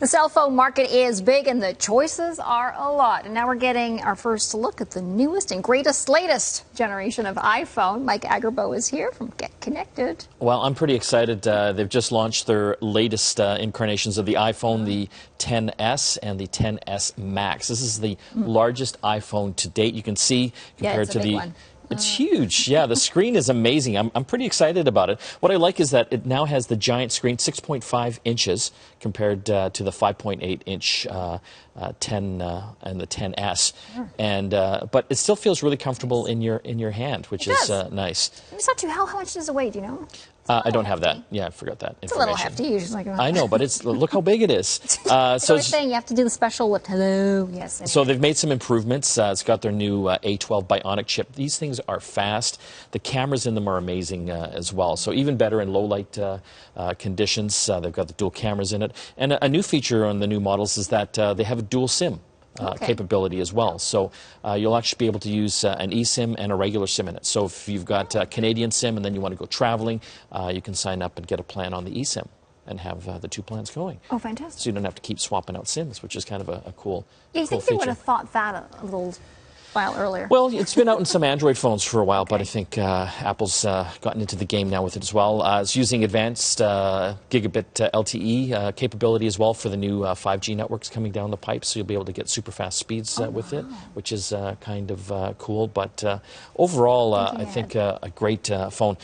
The cell phone market is big and the choices are a lot. And now we're getting our first look at the newest and latest generation of iPhone. Mike Agerbo is here from GetConnected. Well, I'm pretty excited. They've just launched their latest incarnations of the iPhone, the XS and the XS Max. This is the largest iPhone to date. You can see compared to the... one. It's huge. Yeah, the screen is amazing. I'm pretty excited about it. What I like is that it now has the giant screen, 6.5 inches, compared to the 5.8-inch 10 and the XS. And but it still feels really comfortable in your hand, which is nice. It's not too. How much does it weigh? Do you know? I don't have that. Yeah, I forgot that information. It's a little hefty. You're just like, I know, but it's look how big it is. So saying you have to do the special lift. Hello, yes. So they've made some improvements. It's got their new A12 Bionic chip. These things are fast. The cameras in them are amazing as well. So even better in low light conditions. They've got the dual cameras in it. And a new feature on the new models is that they have a dual SIM capability as well. So you'll actually be able to use an eSIM and a regular SIM in it. So if you've got a Canadian SIM and then you want to go traveling, you can sign up and get a plan on the eSIM and have the two plans going. Oh, fantastic. So you don't have to keep swapping out SIMs, which is kind of a cool Yeah, you think they would have thought that a little while earlier? Well, it's been out in some Android phones for a while, but I think Apple's gotten into the game now with it as well. It's using advanced gigabit LTE capability as well for the new 5G networks coming down the pipe, so you'll be able to get super fast speeds with it, which is kind of cool. But overall, I think a great phone.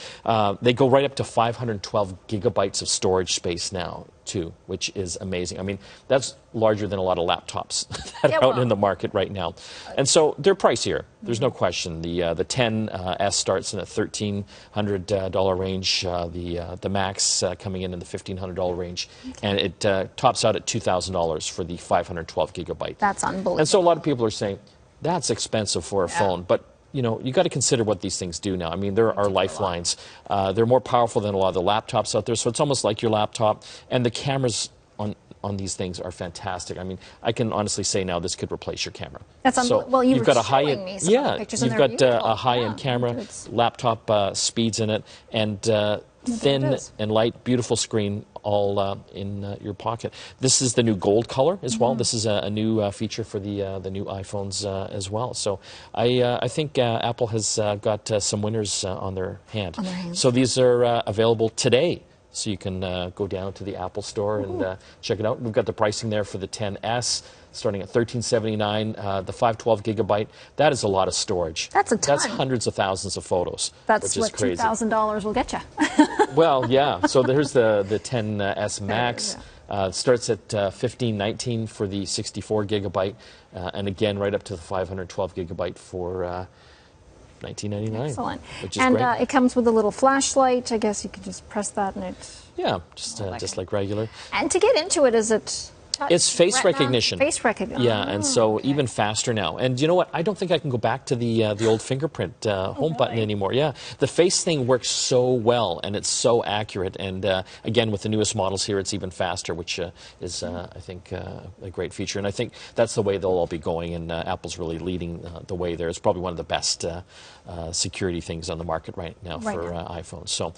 They go right up to 512 gigabytes of storage space now, too, which is amazing. I mean, that's larger than a lot of laptops that are out in the market right now. And so they're pricier. There's no question. The XS starts in a $1,300 range. The Max coming in the $1,500 range, and it tops out at $2,000 for the 512 gigabyte. That's unbelievable. And so a lot of people are saying that's expensive for a phone, but you know, you got to consider what these things do now. I mean, there are lifelines. They're more powerful than a lot of the laptops out there, so it's almost like your laptop. And the cameras on these things are fantastic. I mean, I can honestly say now this could replace your camera. That's unbelievable. Well, you've got a high-end, you've got a high-end camera, laptop speeds in it, and thin and light, beautiful screen, all in your pocket. This is the new gold color as well. This is a new feature for the new iPhones as well. So I think Apple has got some winners on their hand. So these are available today. So you can go down to the Apple Store and check it out. We've got the pricing there for the XS, starting at $1,379. The 512 gigabyte, that is a lot of storage. That's a ton. That's hundreds of thousands of photos. That's what $2,000 will get you. Well, yeah. So there's the XS Max. Starts at $1,519 for the 64 gigabyte, and again right up to the 512 gigabyte for $19.99. Excellent. Which is great. It comes with a little flashlight. I guess you could just press that and it... Yeah, just like regular. And to get into it, is it... It's face recognition. Face recognition. Yeah, and so even faster now. And you know what? I don't think I can go back to the old fingerprint home button anymore. Yeah, the face thing works so well, and it's so accurate. And again, with the newest models here, it's even faster, which is, I think, a great feature. And I think that's the way they'll all be going, and Apple's really leading the way there. It's probably one of the best security things on the market right now for iPhones. So,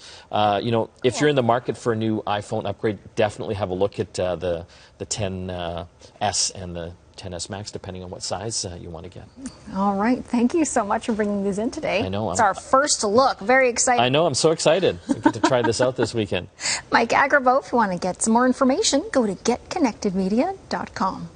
you know, if you're in the market for a new iPhone upgrade, definitely have a look at the XS and the XS Max, depending on what size you want to get. All right. Thank you so much for bringing these in today. I know. It's our first look. Very exciting. I know. I'm so excited. I get to try this out this weekend. Mike Agerbo, if you want to get some more information, go to GetConnectedMedia.com.